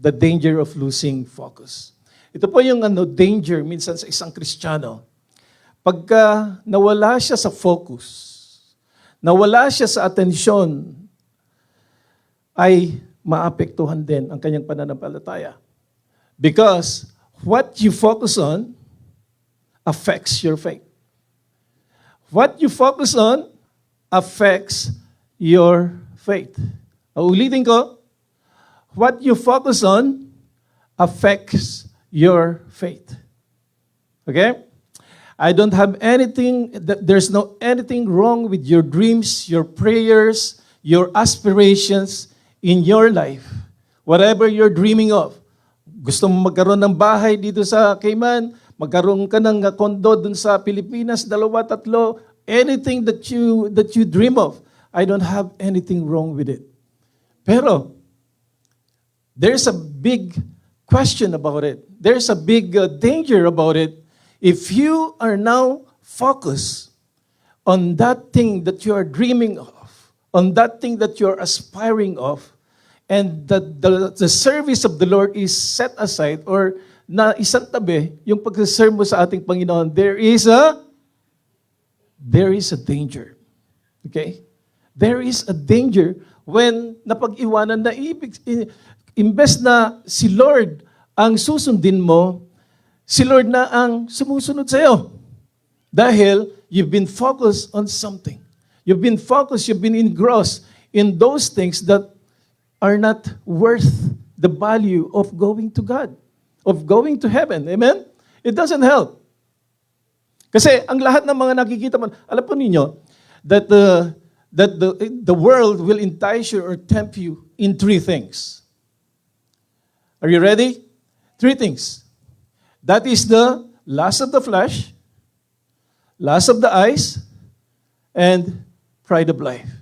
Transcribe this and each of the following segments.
the danger of losing focus. Ito po yung danger minsan sa isang Kristiyano. Pagka nawala siya sa focus, nawala siya sa atensyon, ay maapektuhan din ang kanyang pananampalataya. Because what you focus on affects your faith. What you focus on affects your faith. Ulitin ko, what you focus on affects your faith. Okay? I don't have anything, there's no anything wrong with your dreams, your prayers, your aspirations in your life. Whatever you're dreaming of. Gusto mo magkaroon ng bahay dito sa Cayman, magkaroon ka ng kondo dun sa Pilipinas, 2, 3, anything that you dream of, I don't have anything wrong with it. Pero, there's a big question about it. There's a big danger about it. If you are now focused on that thing that you are dreaming of, on that thing that you are aspiring of, and that the service of the Lord is set aside or na isang tabi, yung pag-serve mo sa ating Panginoon, there is a danger. Okay? There is a danger when napag-iwanan na imbes na si Lord ang susundin mo, si Lord na ang sumusunod sa iyo. Dahil you've been focused on something. You've been focused, you've been engrossed in those things that are not worth the value of going to God, of going to heaven. Amen? It doesn't help. Kasi ang lahat ng mga nakikita mo, alam po ninyo, that the world will entice you or tempt you in 3 things. Are you ready? 3 things. That is the lust of the flesh, lust of the eyes, and pride of life.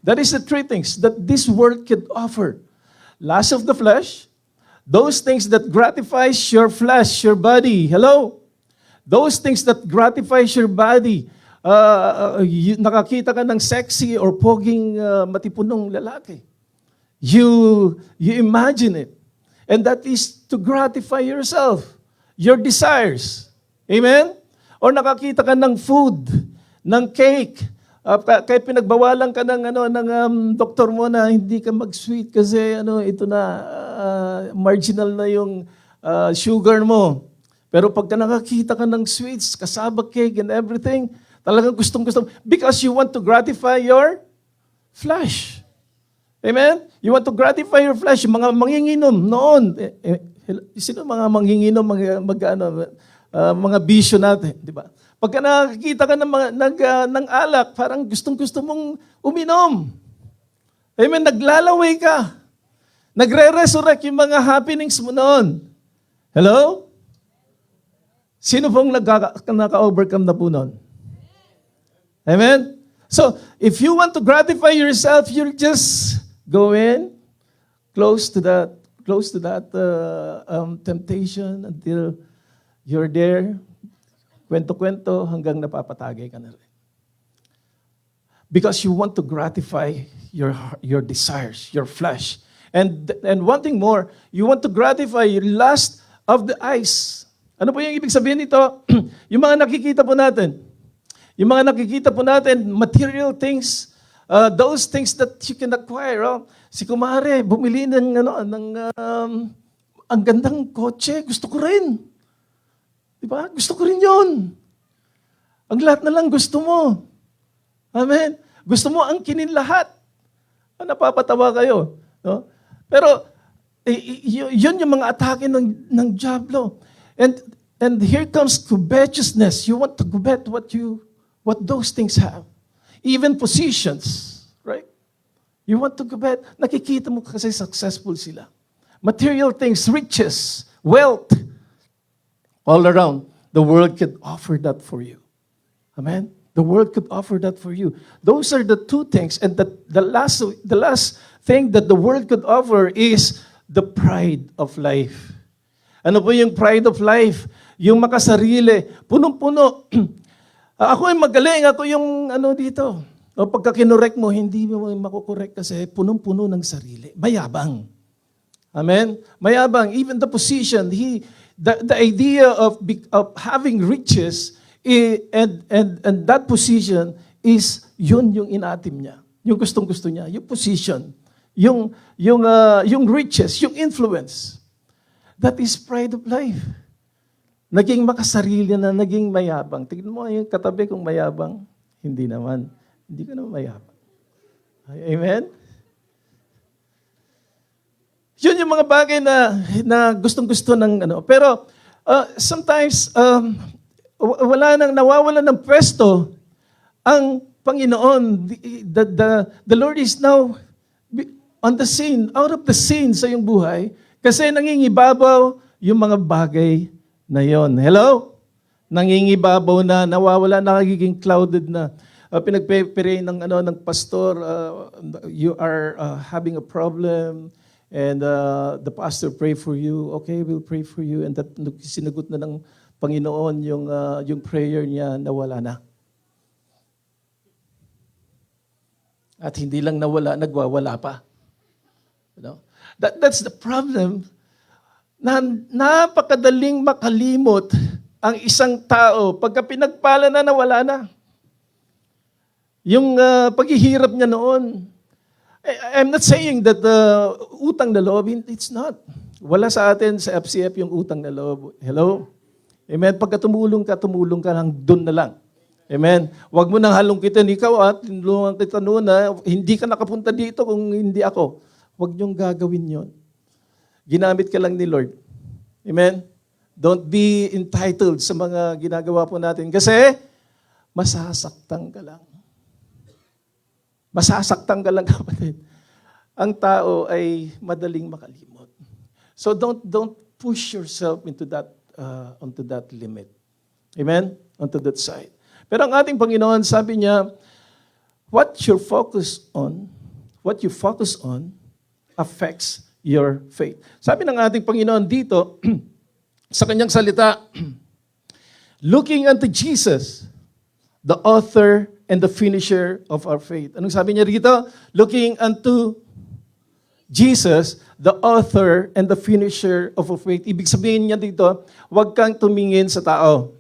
That is the 3 things that this world can offer. Lust of the flesh, those things that gratifies your flesh, your body. Hello? Those things that gratifies your body. Nakakita ka ng sexy or poging matipunong lalaki. You imagine it. And that is to gratify yourself, your desires. Amen? Or nakakita ka ng food, ng cake, kaya pinagbawalan ka ng doktor mo na hindi ka mag-sweet kasi ito na marginal na yung sugar mo. Pero pagka nakakita ka ng sweets, kasaba cake and everything, talagang gustong-gusto because you want to gratify your flesh. Amen? You want to gratify your flesh. Yung mga manginginom noon, sino mga manginginom, mga bisyo natin, di ba? Pagka nakakita ka ng alak, parang gustong-gusto mong uminom. Amen? Naglalaway ka. Nagre-resurrect yung mga happenings mo noon. Hello? Sino pong naka-overcome na po noon? Amen? So, if you want to gratify yourself, you'll just go in, close to that temptation until you're there, kwento-kwento hanggang napapatagay ka na rin. Because you want to gratify your desires, your flesh. And one thing more, you want to gratify your lust of the eyes. Ano po yung ibig sabihin nito? Yung mga nakikita po natin. Yung mga nakikita po natin, material things, those things that you can acquire. Oh. Si kumare, bumili ang gandang kotse, gusto ko rin. Diba? Gusto ko rin yun. Ang lahat na lang gusto mo. Amen? Gusto mo angkinin lahat. Napapatawa kayo. No? Pero, yun yung mga atake ng diablo. And here comes covetousness. You want to covet what those things have. Even positions, right? You want to covet. Nakikita mo kasi successful sila. Material things, riches, wealth, all around. The world can offer that for you. Amen? The world could offer that for you. Those are the 2 things. And the last thing that the world could offer is the pride of life. Ano po yung pride of life? Yung makasarili. Punong-puno. Ako ay magaling. Ako yung dito. O pagka kinorek mo, hindi mo makukorek kasi punong-puno ng sarili. Mayabang. Amen? Mayabang, even the position, the idea of having riches and that position is yun yung inatim niya. Yung gustong-gusto niya, yung position, yung riches, yung influence. That is pride of life. Naging makasarili na, naging mayabang. Tignan mo yung katabi kung mayabang. Hindi naman. Hindi ka naman mayabang. Amen? Yun yung mga bagay na gustong-gusto ng ano. Pero sometimes, nawawala ng pwesto ang Panginoon. The Lord is now on the scene, out of the scene sa iyong buhay, kasi nangingibabaw yung mga bagay na yon. Hello? Nangingibabaw na, nawawala, nagiging clouded na. Pinagpe-pray ng pastor, you are having a problem, and the pastor pray for you. Okay, we'll pray for you. And that sinagot na ng Panginoon yung prayer niya, nawala na. At hindi lang nawala, nagwawala pa. You know? That's the problem. Napakadaling makalimot ang isang tao pagka pinagpala na, nawala na. Yung paghihirap niya noon. I'm not saying that utang na loob, it's not. Wala sa atin sa FCF yung utang na loob. Hello? Amen? Pagka tumulong ka lang, doon na lang. Amen? Huwag mo nang halongkitin ikaw at tinulungan kita noon na hindi ka nakapunta dito kung hindi ako. Huwag niyong gagawin yon. Ginamit ka lang ni Lord. Amen? Don't be entitled sa mga ginagawa po natin. Kasi, masasaktan ka lang. Masasaktan ka lang, kapatid. Ang tao ay madaling makalimot. So don't push yourself onto that limit. Amen? Onto that side. Pero ang ating Panginoon, sabi niya, what you focus on affects your faith. Sabi ng ating Panginoon dito, sa kanyang salita, looking unto Jesus, the author and the finisher of our faith. Anong sabi niya rito? Looking unto Jesus, the author and the finisher of our faith. Ibig sabihin niya dito, huwag kang tumingin sa tao.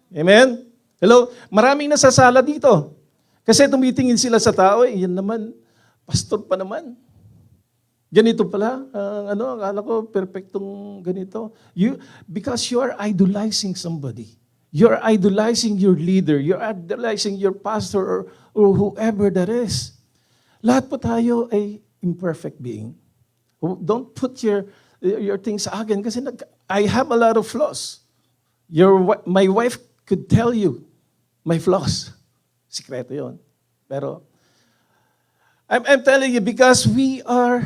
Amen? Hello? Maraming nasasala dito. Kasi tumitingin sila sa tao, yan naman, pastor pa naman. Ganito pala, akala ko perfectong ganito. Because you are idolizing somebody. You're idolizing your leader. You're idolizing your pastor or whoever that is. Lahat po tayo ay imperfect being. Don't put your things sa akin kasi I have a lot of flaws. My wife could tell you my flaws. Sikreto yon. Pero I'm telling you, because we are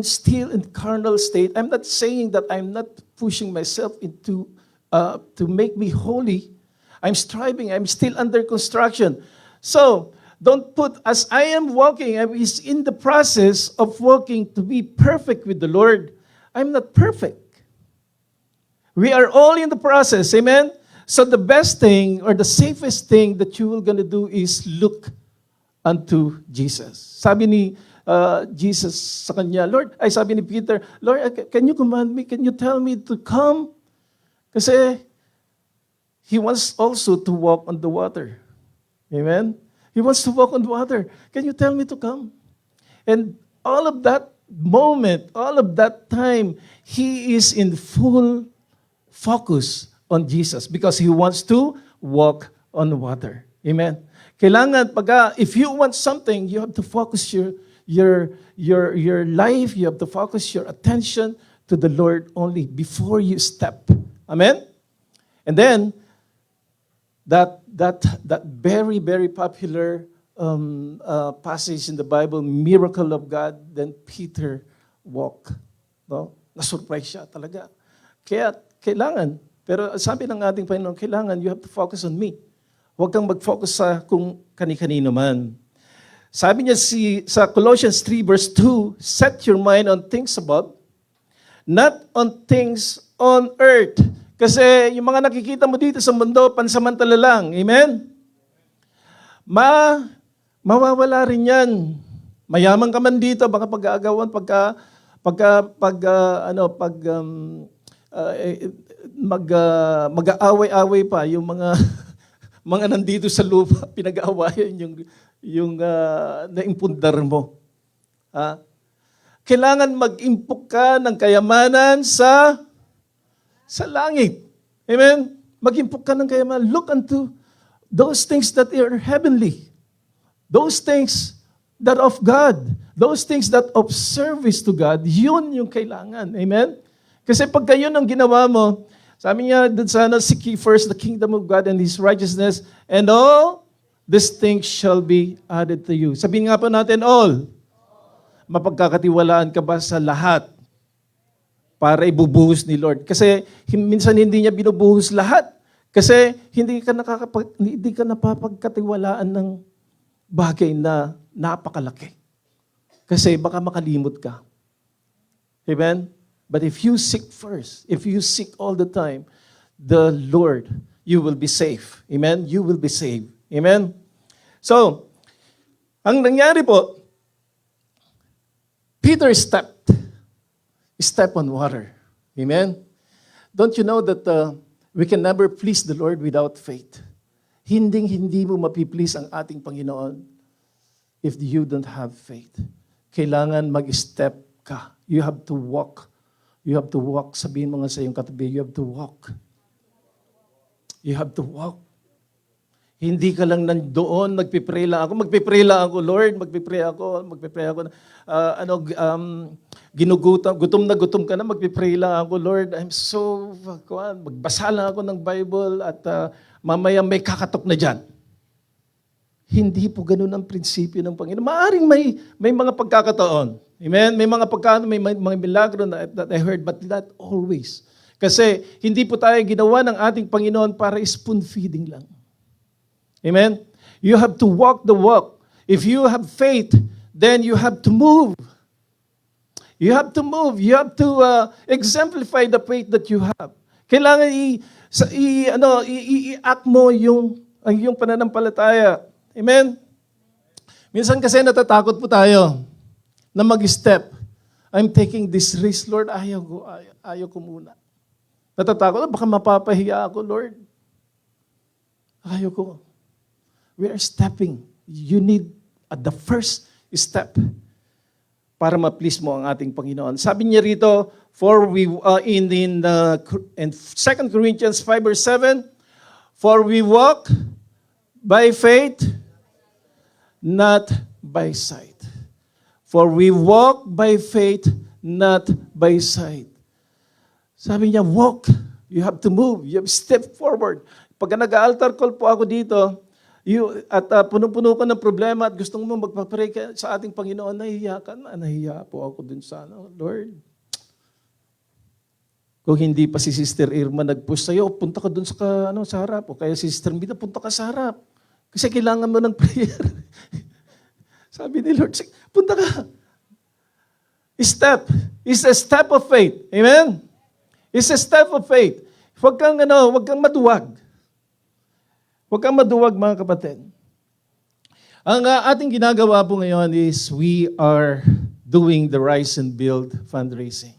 still in carnal state. I'm not saying that I'm not pushing myself into to make me holy. I'm striving. I'm still under construction. So, don't put, as I am walking, I'm in the process of walking to be perfect with the Lord. I'm not perfect. We are all in the process. Amen? So the best thing or the safest thing that you are going to do is look unto Jesus. Sabi ni Jesus sa kanya, sabi ni Peter, Lord, can you command me? Can you tell me to come? Kasi he wants also to walk on the water. Amen? He wants to walk on the water. Can you tell me to come? And all of that moment, all of that time, he is in full focus on Jesus because he wants to walk on the water. Amen? Kailangan, if you want something, you have to focus your life, you have to focus your attention to the Lord only before you step. Amen? And then, that very, very popular passage in the Bible, miracle of God, then Peter walked. No? Na-surprise siya talaga. Kaya, kailangan, pero sabi ng ating Panginoon, kailangan, you have to focus on me. Huwag kang mag-focus sa kung kani-kanino man. Sabi niya sa Colossians 3 verse 2, set your mind on things above, not on things on earth. Kasi yung mga nakikita mo dito sa mundo, pansamantala lang. Amen? Mawawala rin yan. Mayaman ka man dito, baka pag-aagawan, mag-aaway-away pa yung mga mga nandito sa lupa, pinag-aawayan yung naimpundar mo. Ha? Kailangan mag-impok ka ng kayamanan sa langit. Amen? Mag-impok ka ng kayamanan. Look unto those things that are heavenly. Those things that of God. Those things that of service to God, yun yung kailangan. Amen? Kasi pagka yun ang ginawa mo, sabi niya dun sa seek ye first the kingdom of God and His righteousness, and all these things shall be added to you. Sabihin nga po natin, all. Mapagkakatiwalaan ka ba sa lahat para ibubuhos ni Lord? Kasi minsan hindi niya binubuhos lahat. Kasi hindi ka napapagkatiwalaan ng bagay na napakalaki. Kasi baka makalimot ka. Amen? But if you seek first, if you seek all the time, the Lord, you will be safe. Amen? You will be saved. Amen? So, ang nangyari po, Peter stepped on water. Amen? Don't you know that we can never please the Lord without faith? Hindi mo mapiplease ang ating Panginoon if you don't have faith. Kailangan mag-step ka. You have to walk. You have to walk. Sabihin mo nga sa iyong katabi, you have to walk. You have to walk. Hindi ka lang nandoon, magpipray lang ako. Magpipray lang ako, Lord. Magpipray ako. Gutom na gutom ka na, magpipray lang ako, Lord. I'm so, magbasa lang ako ng Bible at mamaya may kakatok na dyan. Hindi po ganun ang prinsipyo ng Panginoon. Maaring may mga pagkakataon. Amen? May mga pagkakataon, may mga milagro that I heard, but not always. Kasi hindi po tayo ginawa ng ating Panginoon para spoon feeding lang. Amen? You have to walk the walk. If you have faith, then you have to move. You have to move. You have to exemplify the faith that you have. Kailangan i-act mo yung pananampalataya. Amen? Minsan kasi natatakot po tayo na mag-step. I'm taking this risk, Lord. Ayaw ko muna. Natatakot, baka mapapahiya ako, Lord. Ayaw ko. We are stepping. You need the first step para ma-please mo ang ating Panginoon. Sabi niya rito, in 2 Corinthians 5 verse 7, for we walk by faith, not by sight. For we walk by faith, not by sight. Sabi niya, walk. You have to move. You have to step forward. Pag nag-altar call po ako dito, puno-puno ko ng problema at gusto mo magpapray sa ating Panginoon, nahihiya ka na. Nahihiya po ako dun sa Lord. Kung hindi pa si Sister Irma nag-push sa'yo, punta ka dun sa harap. O kaya si Sister Mida, punta ka sa harap. Kasi kailangan mo ng prayer. Sabi ni Lord, punta ka. Step. It's a step of faith. Amen? It's a step of faith. Huwag kang maduwag. Huwag kang maduwag, mga kapatid. Ang ating ginagawa po ngayon is we are doing the Rise and Build fundraising.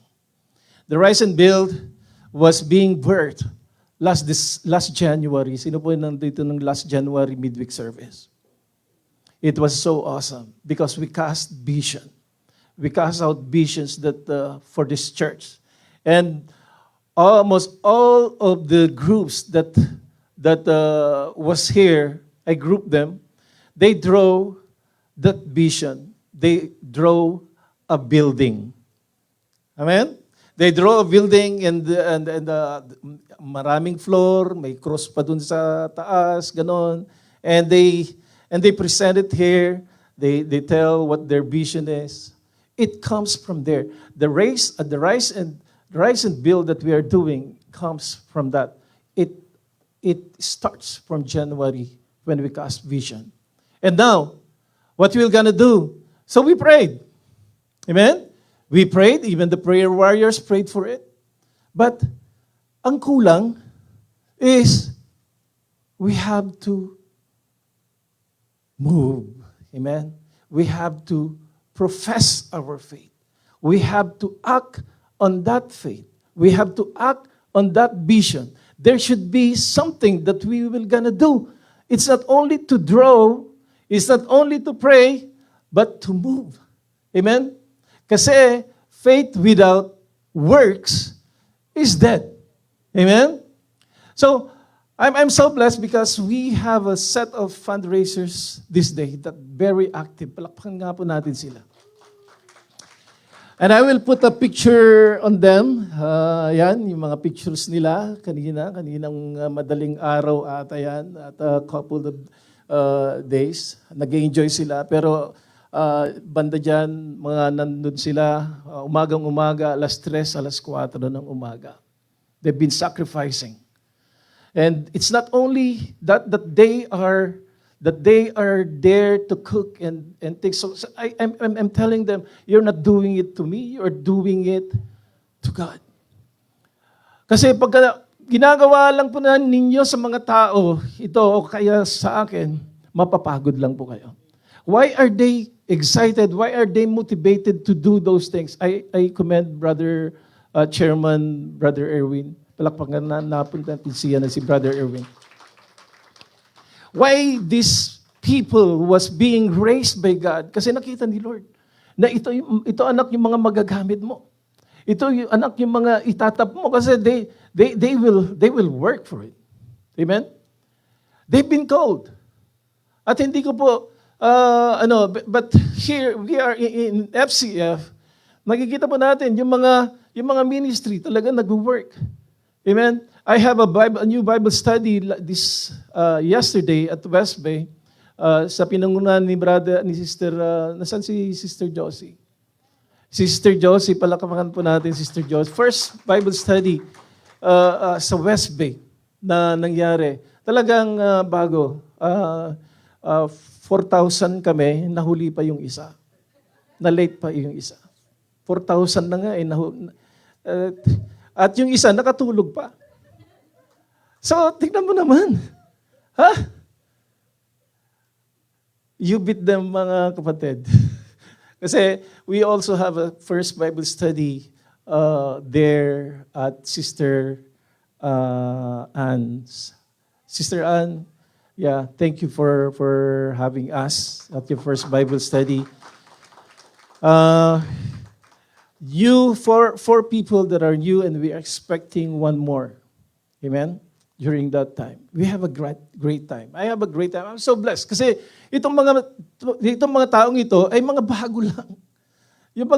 The Rise and Build was being birthed last January. Sino po nandito ng last January midweek service? It was so awesome because we cast vision. We cast out visions that for this church. And almost all of the groups that was here, I grouped them. They draw that vision. They draw a building. Amen? They draw a building and maraming floor, may cross pa dun sa taas, ganon. And they present it here. They tell what their vision is. It comes from there. The rise and build that we are doing comes from that. It starts from January when we cast vision. And now, what we're gonna do? So we prayed. Amen? We prayed, even the prayer warriors prayed for it. But ang kulang is we have to move. Amen? We have to profess our faith. we have to act on that faith. We have to act on that vision. There should be something that we will gonna do. It's not only to draw, it's not only to pray, but to move. Amen? Kasi faith without works is dead. Amen? So, I'm so blessed because we have a set of fundraisers this day that very active. Palakpakan nga po natin sila. And I will put a picture on them. Yan, yung mga pictures nila kaninang madaling araw ata yan, at a couple of days. Nag-enjoy sila. Pero banda dyan, mga nandun sila, umagang-umaga, alas 3, alas 4 ng umaga. They've been sacrificing. And it's not only that they are there to cook and take. So I'm telling them, you're not doing it to me, you're doing it to God. Kasi pagka ginagawa lang po na ninyo sa mga tao, ito o kaya sa akin, mapapagod lang po kayo. Why are they excited? Why are they motivated to do those things? I commend Brother Chairman, Brother Erwin. Palakpakan na napunta natin siya na si Brother Erwin. Why these people was being raised by God? Kasi nakita ni Lord na ito anak yung mga magagamit mo. Ito yung anak yung mga itatap mo kasi they will work for it. Amen? They've been called. At hindi ko po but here we are in FCF, makikita po natin yung mga ministry talaga nag-work. Amen. I have a new Bible study this yesterday at West Bay sa pinangunahan ni Sister nasaan si Sister Josie? Sister Josie, palakpakan po natin Sister Josie. First Bible study sa West Bay na nangyari. Talagang bago. 4,000 kami, nahuli pa yung isa. Na-late pa yung isa. 4,000 na nga at yung isa, nakatulog pa. So, tignan mo naman. Ha? You beat them, mga kapatid. Kasi we also have a first Bible study there at Sister Anne's. Sister Anne, yeah, thank you for having us at your first Bible study. Four people that are new, and we are expecting one more. Amen? During that time. We have a great time. I have a great time. I'm so blessed. Kasi itong mga taong ito ay mga bago lang. Yung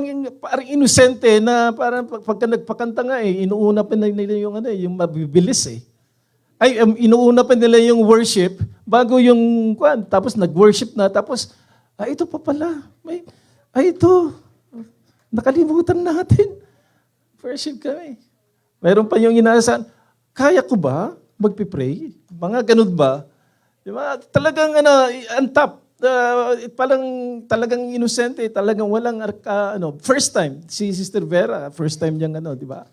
parang inosente na parang pagka nagpakanta nga inuuna pa nila yung mabibilis inuuna pa nila yung worship bago yung tapos nag-worship na, tapos ito pa pala. Ito. Nakalimutan natin. Worship kami. Mayroon pa yung inaasahan, kaya ko ba magpipray? Mga ganun ba? Diba? Talagang on top. Talagang inosente, talagang walang first time. Si Sister Vera, first time niyang di ba?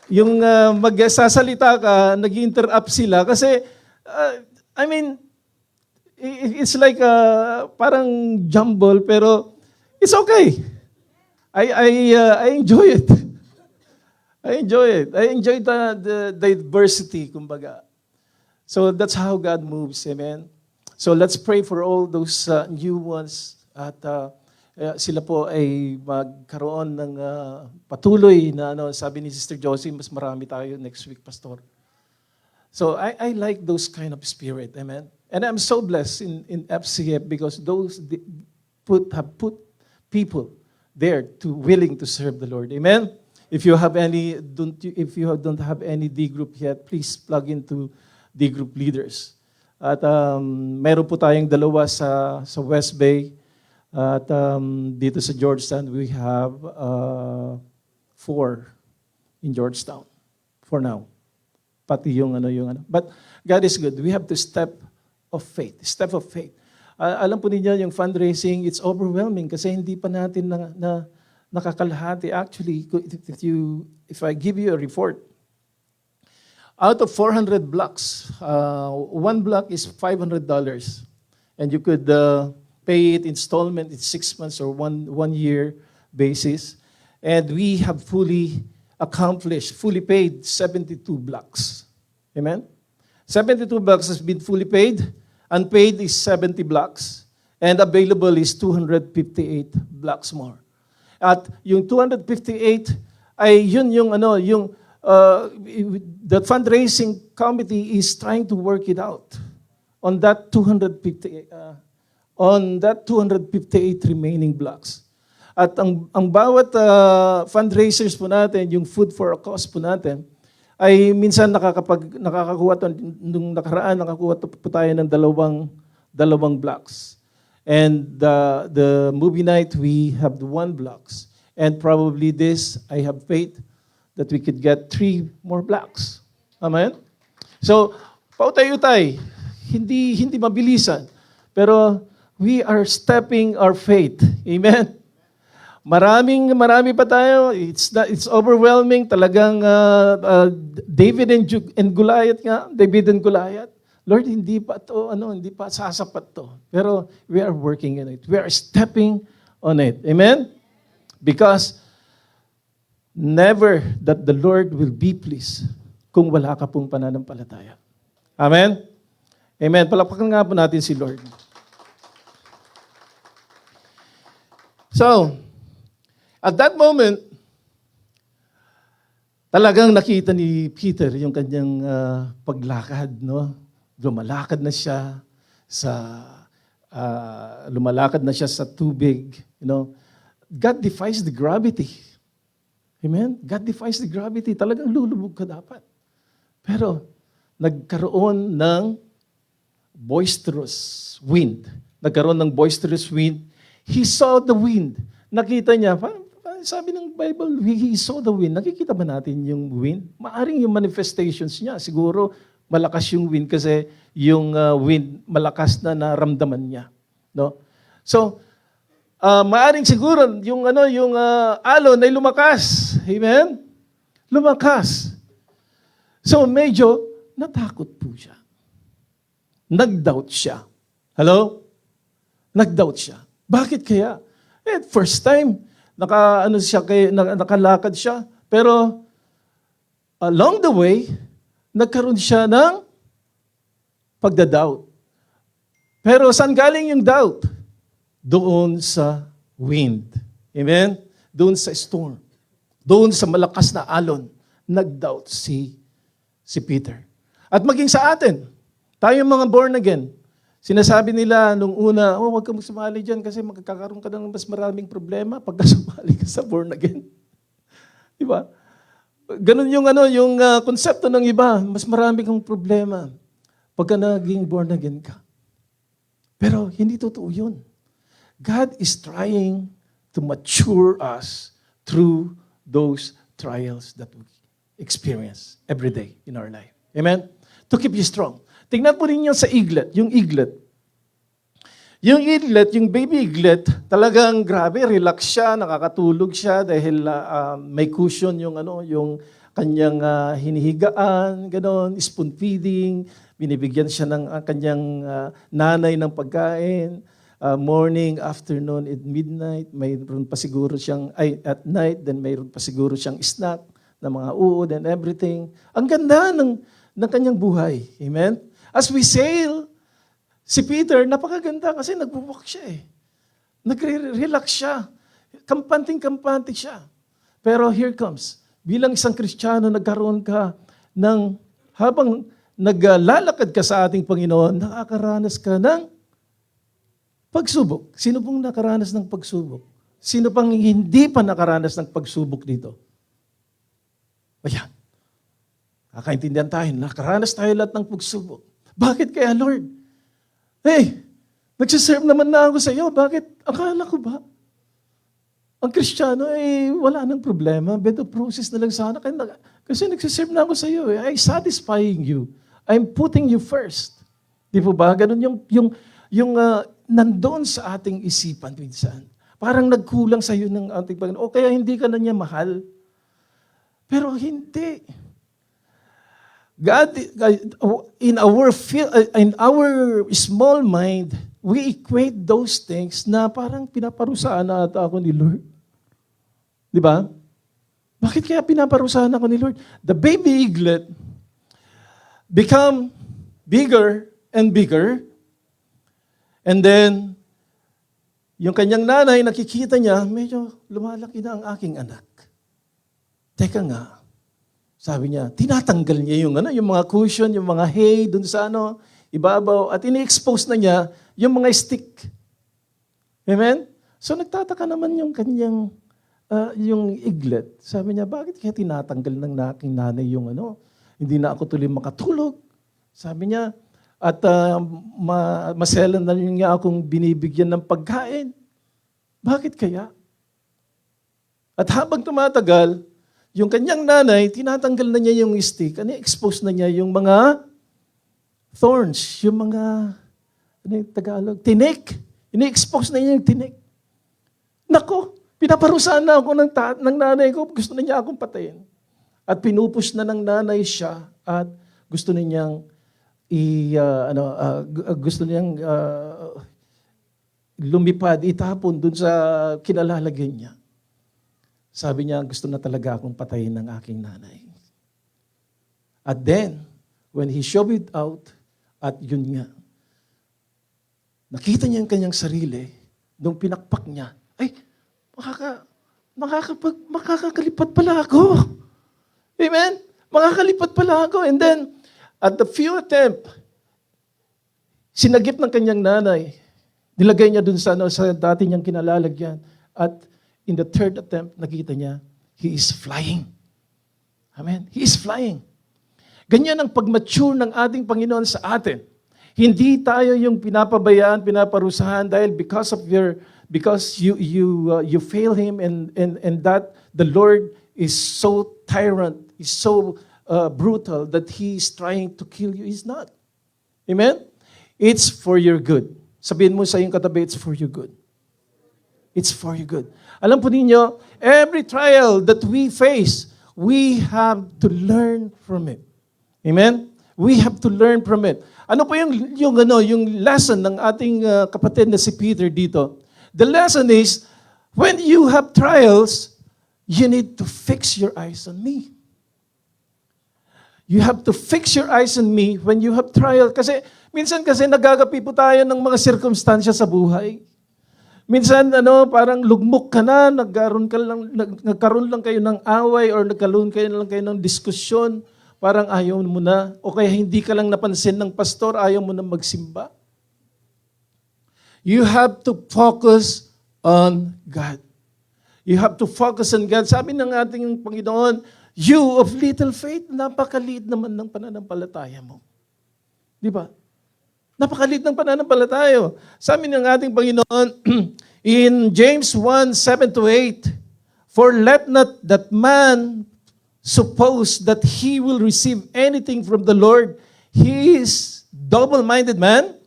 Yung magsasalita ka, nag-interrupt sila kasi it's like parang jumble pero it's okay. I enjoy it. I enjoy the diversity, kumbaga. So that's how God moves, amen. So let's pray for all those new ones at sila po ay magkaroon ng patuloy na sabi ni Sister Josie, mas marami tayo next week, Pastor. So I like those kind of spirit, amen. And I'm so blessed in FCF because those have put people there willing to serve the Lord. Amen. If you don't have any D group yet, please plug into D group leaders. At meron po tayong 2 sa West Bay. At dito sa Georgetown, we have 4 in Georgetown for now. Pati yung But God is good. We have to step of faith. Alam po ninyo, yung fundraising, it's overwhelming kasi hindi pa natin na nakakalahati. Actually, if I give you a report, out of 400 blocks, 1 block is $500. And you could pay it installment in 6 months or one year. basis. And we have fully accomplished, fully paid 72 blocks. Amen? 72 blocks has been fully paid. Unpaid is 70 blocks. And available is 258 blocks more. At yung 258 ay yun yung the fundraising committee is trying to work it out on that 258 remaining blocks. At ang bawat fundraisers po natin, yung food for a cause po natin, ay minsan nakakakuha nung nakaraan nakakuha po tayo ng dalawang blocks. And the movie night, we have the 1 blocks. And probably this, I have faith that we could get 3 more blocks. Amen? So, pautay-utay, hindi mabilisan. Pero we are stepping our faith. Amen? Marami pa tayo. It's overwhelming. Talagang David and Goliath nga. David and Goliath. Lord, hindi pa sasapat to. Pero we are working on it. We are stepping on it. Amen? Because never that the Lord will be pleased kung wala ka pong pananampalataya. Amen? Amen. Palakpakan nga po natin si Lord. So, at that moment, talagang nakita ni Peter yung kanyang paglakad, no? Lumalakad na siya sa tubig, you know. God defies the gravity. Amen? God defies the gravity. Talagang lulubog ka dapat. Pero nagkaroon ng boisterous wind. He saw the wind. Nakita niya, sabi ng Bible, he saw the wind. Nakikita ba natin yung wind? Maaring yung manifestations niya. Siguro malakas yung wind kasi yung wind malakas na naramdaman niya. No? So, maaring siguro yung alon ay lumakas. Amen? Lumakas. So, medyo natakot po siya. Nag-doubt siya. Hello? Nag-doubt siya. Bakit kaya? First time, nakalakad siya. Pero, along the way, nagkaroon siya ng pagda-doubt. Pero saan galing yung doubt? Doon sa wind. Amen? Doon sa storm. Doon sa malakas na alon. Nag-doubt si Peter. At maging sa atin, tayong mga born again, sinasabi nila nung una, huwag ka sumali dyan kasi magkakaroon ka ng mas maraming problema pagka sumali ka sa born again. Di ba? Ganun yung konsepto ng iba, mas marami kang problema pagka naging born again ka. Pero hindi totoo yun. God is trying to mature us through those trials that we experience every day in our life. Amen? To keep you strong. Tingnan po rin sa eaglet, yung eaglet. Yung eaglet, yung baby eaglet, talagang grabe, relax siya, nakakatulog siya dahil may cushion yung kanyang hinihigaan, gano'n, spoon feeding, binibigyan siya ng kanyang nanay ng pagkain, morning, afternoon, at midnight, mayroon pa siguro siyang, at night, then mayroon pa siguro siyang snack na mga uod and everything. Ang ganda ng kanyang buhay. Amen? As we sail, si Peter, napakaganda kasi nagbuwak siya eh. Nagre-relax siya. Kampanting-kampante siya. Pero here comes, bilang isang Kristiyano, nagkaroon ka ng, habang naglalakad ka sa ating Panginoon, nakakaranas ka ng pagsubok. Sino pong nakaranas ng pagsubok? Sino pang hindi pa nakaranas ng pagsubok dito? Ayan. Kakaintindihan tayo, nakaranas tayo lahat ng pagsubok. Bakit kaya, Lord? Hey, nagsiserve naman na ako sa iyo. Bakit? Akala ko ba? Ang Kristiyano, wala nang problema. Better process na lang sana. Kasi nagsiserve na ako sa iyo. I'm satisfying you. I'm putting you first. Di po ba? Ganun yung nandoon sa ating isipan minsan. Parang nagkulang sa iyo ng ating Panginoon. O kaya hindi ka na niya mahal. Pero hindi. God, in our small mind, we equate those things na parang pinaparusaan na ata ako ni Lord. Di ba? Bakit kaya pinaparusahan ako ni Lord? The baby eaglet become bigger and bigger. And then, yung kanyang nanay, nakikita niya, medyo lumalaki na ang aking anak. Teka nga, sabi niya, tinatanggal niya yung mga cushion, yung mga hay dun sa ibabaw, at ini-expose na niya yung mga stick. Amen? So nagtataka naman yung kanyang, yung eaglet. Sabi niya, bakit kaya tinatanggal ng aking nanay yung hindi na ako tuloy makatulog. Sabi niya, at maselan na niya akong binibigyan ng pagkain. Bakit kaya? At habang tumatagal, yung kanyang nanay, tinatanggal na niya yung stick, expose na niya yung mga thorns, yung mga, yung Tagalog, tinik. Ini-expose na niya yung tinik. Nako, pinaparusahan na ako ng nanay ko, gusto na niya akong patayin. At pinupush na ng nanay siya at gusto na niyang lumipad, itapon dun sa kinalalagyan niya. Sabi niya, gusto na talaga akong patayin ng aking nanay. At then, when he shoved it out, at yun nga, nakita niya yung kanyang sarili, nung pinakpak niya, ay, makakalipat pala ako. Amen? Makakalipat pala ako. And then, at the few attempt, sinagip ng kanyang nanay, nilagay niya dun sa dati niyang kinalalagyan. At in the third attempt, nakita niya, he is flying. Amen? He is flying. Ganyan ang pag-mature ng ating Panginoon sa atin. Hindi tayo yung pinapabayaan, pinaparusahan dahil because you fail Him and that the Lord is so tyrant, is so brutal that He is trying to kill you. He's not. Amen? It's for your good. Sabihin mo sa iyong katabi, it's for your good. It's for your good. Alam po ninyo, every trial that we face, we have to learn from it. Amen? We have to learn from it. Ano po yung lesson ng ating kapatid na si Peter dito? The lesson is, when you have trials, you need to fix your eyes on me. You have to fix your eyes on me when you have trial. Kasi minsan nagagapi po tayo ng mga sirkumstansya sa buhay. Minsan parang lugmok ka na, nagkaroon lang kayo ng away or nagkaroon lang kayo ng diskusyon, parang ayaw mo na, o kaya hindi ka lang napansin ng pastor, ayaw mo na magsimba. You have to focus on God. You have to focus on God. Sabi ng ating Panginoon, you of little faith, napakaliit naman ng pananampalataya mo. Di ba? Napakaliit ng pananampalataya. Sabi ng ating Panginoon, in James 1:7-8, for let not that man suppose that he will receive anything from the Lord. He is double-minded man,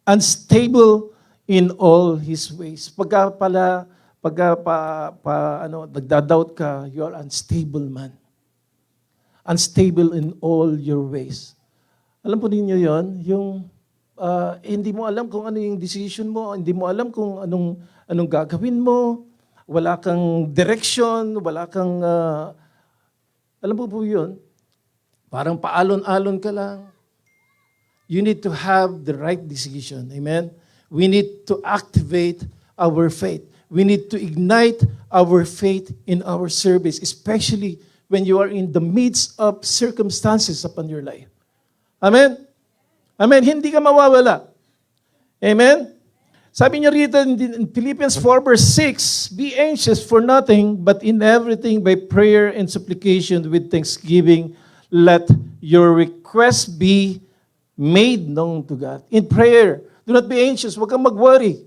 unstable in all his ways. Nagda-doubt ka, you are unstable man. Unstable in all your ways. Alam po ninyo yon, yung hindi mo alam kung ano yung decision mo, hindi mo alam kung anong gagawin mo, wala kang direction, wala kang alam po yun, parang paalon-alon ka lang. You need to have the right decision. Amen? We need to activate our faith. We need to ignite our faith in our service, especially when you are in the midst of circumstances upon your life. Amen? Amen? Hindi ka mawawala. Amen? Sabi niyo rito in Philippians 4:6, be anxious for nothing, but in everything by prayer and supplication with thanksgiving, let your requests be made known to God. In prayer, do not be anxious. Huwag kang mag-worry.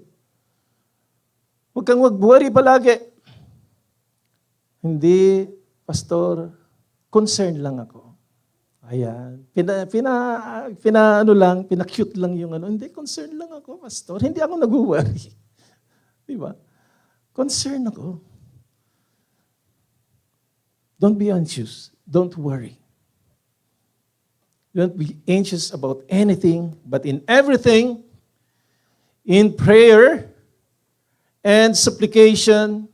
Huwag kang mag-worry palagi. Hindi, Pastor, concerned lang ako. Ayan. Pina-cute lang yung Hindi, concerned lang ako, Pastor. Hindi ako nag-worry. Di ba? Concerned ako. Don't be anxious. Don't worry. Don't be anxious about anything, but in everything, in prayer and supplication,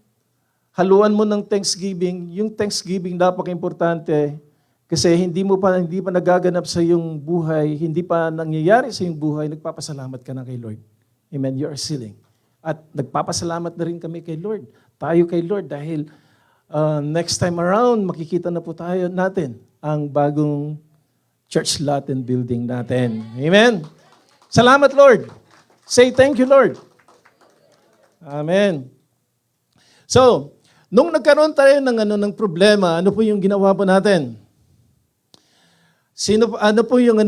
haluan mo ng thanksgiving. Yung thanksgiving napaka-importante kasi hindi pa nagaganap sa iyong buhay, hindi pa nangyayari sa iyong buhay, nagpapasalamat ka na kay Lord. Amen. You are sealing. At nagpapasalamat na rin kami kay Lord. Tayo kay Lord dahil next time around, makikita na po tayo natin ang bagong church lot and building natin. Amen. Salamat, Lord. Say thank you, Lord. Amen. So, nung nagkaroon tayo ng problema, ano po yung ginawa po natin? Ano po yung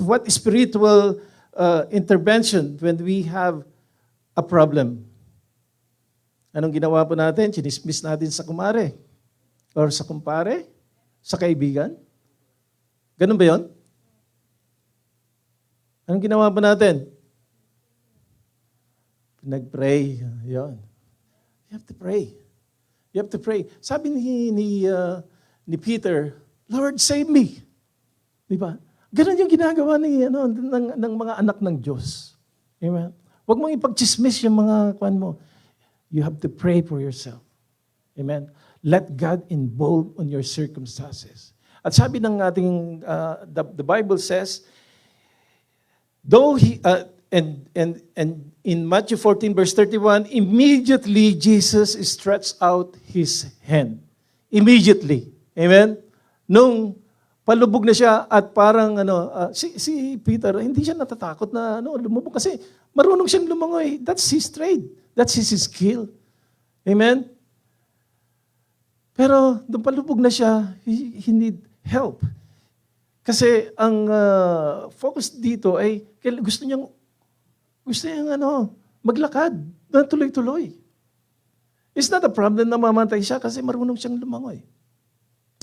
what spiritual intervention when we have a problem? Anong ginawa po natin? Chinismis natin sa kumare or sa kumpare, sa kaibigan? Ganun ba 'yon? Anong ginawa po natin? Nag-pray. Yun. You have to pray. You have to pray. Sabi ni Peter, Lord, save me. Di ba? Ganun yung ginagawa ng mga anak ng Diyos. Amen? Huwag mong ipagchismis yung mga kwan mo. You have to pray for yourself. Amen? Let God involve on your circumstances. At sabi ng ating, the Bible says, though and in Matthew 14 verse 31, immediately Jesus stretched out his hand. Immediately. Amen? Nung palubog na siya at parang si Peter, hindi siya natatakot na lumubog kasi marunong siyang lumangoy. That's his trade. That's his skill. Amen? Pero nung palubog na siya, he need help. Kasi ang focus dito ay gusto niyang maglakad na tuloy-tuloy. It's not a problem na mamatay siya kasi marunong siyang lumangoy.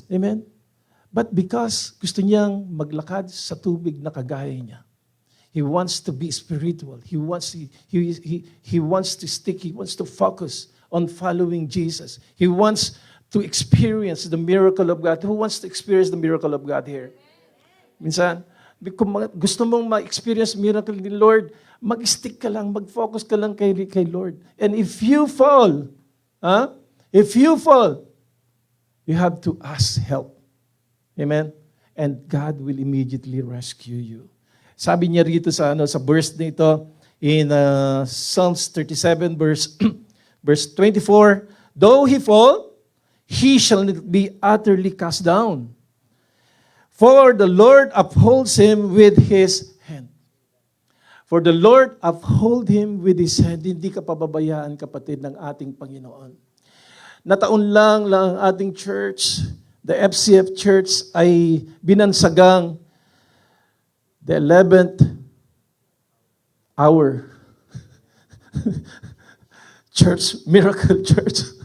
Amen? But because gusto niyang maglakad sa tubig na kagaya niya. He wants to be spiritual. He wants to stick, he wants to focus on following Jesus. He wants to experience the miracle of God. Who wants to experience the miracle of God here? Minsan, kung gusto mong ma-experience miracle ni Lord, mag-stick ka lang, mag-focus ka lang kay Lord. And if you fall, you have to ask help. Amen? And God will immediately rescue you. Sabi niya rito sa verse nito in Psalms 37 verse 24, though he fall, he shall not be utterly cast down. For the Lord upholds him with his hand. For the Lord uphold him with his hand. Hindi ka pababayaan, kapatid, ng ating Panginoon. Nataon lang ang ating church, the FCF Church, ay binansagang the 11th hour. Church, miracle church.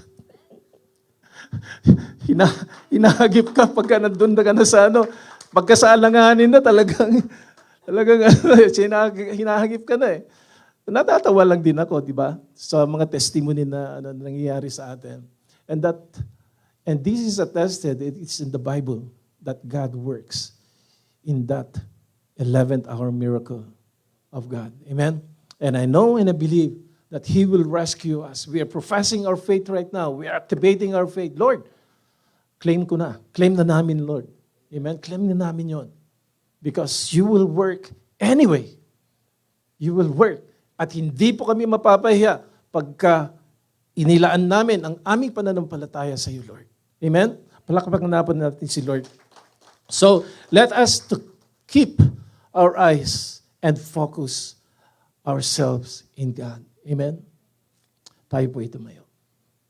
Hinahagip ka pagka nandun na ka na sa pagkasaalanganin na talagang hinahagip ka na eh. Natatawa lang din ako, di ba? Sa mga testimony na nangyayari sa atin. And this is attested, it's in the Bible, that God works in that 11th hour miracle of God. Amen? And I know and I believe that He will rescue us. We are professing our faith right now. We are activating our faith. Lord, claim ko na. Claim na namin, Lord. Amen? Claim na namin yon. Because you will work anyway. You will work. At hindi po kami mapapahiya pagka inilaan namin ang aming pananampalataya sa iyo, Lord. Amen? Palakpakan na po natin si Lord. So, let us to keep our eyes and focus ourselves in God. Amen? Tayo po ito mayo.